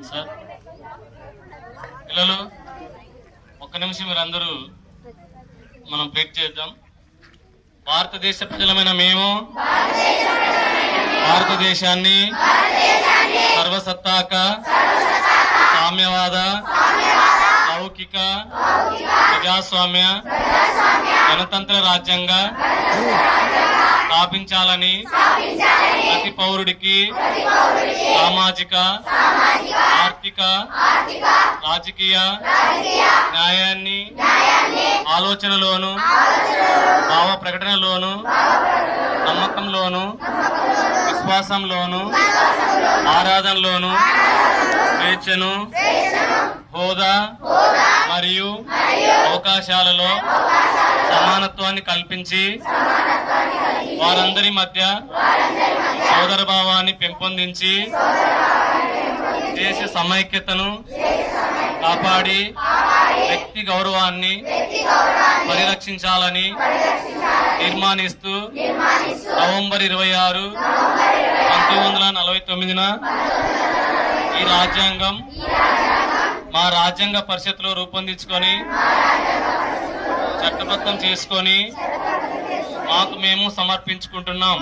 Sir పిల్లలు ఒక్క నిమిషం మీరందరూ మనం ప్రేట్ చేద్దాం. భారతదేశ ప్రజలమైన మేము భారతదేశాన్ని సర్వసత్తాక సామ్యవాద లౌకిక ప్రజాస్వామ్య గణతంత్ర రాజ్యంగా స్థాపించాలని ప్రతి పౌరుడికి సామాజిక ఆర్థిక రాజకీయ న్యాయాన్ని ఆలోచనలోను భావ ప్రకటనలోను నమ్మకంలోను విశ్వాసంలోను ఆరాధనలోను స్వేచ్ఛను హోదా మరియు అవకాశాలలో సమానత్వాన్ని కల్పించి వారందరి మధ్య సోదర భావాన్ని పెంపొందించి దేశ సమైక్యతను కాపాడి వ్యక్తి గౌరవాన్ని పరిరక్షించాలని తీర్మానిస్తూ నవంబర్ 26, 1949 ఈ రాజ్యాంగం మా రాజ్యాంగ పరిషత్లో రూపొందించుకొని చట్టబద్ధం చేసుకొని మాకు మేము సమర్పించుకుంటున్నాం.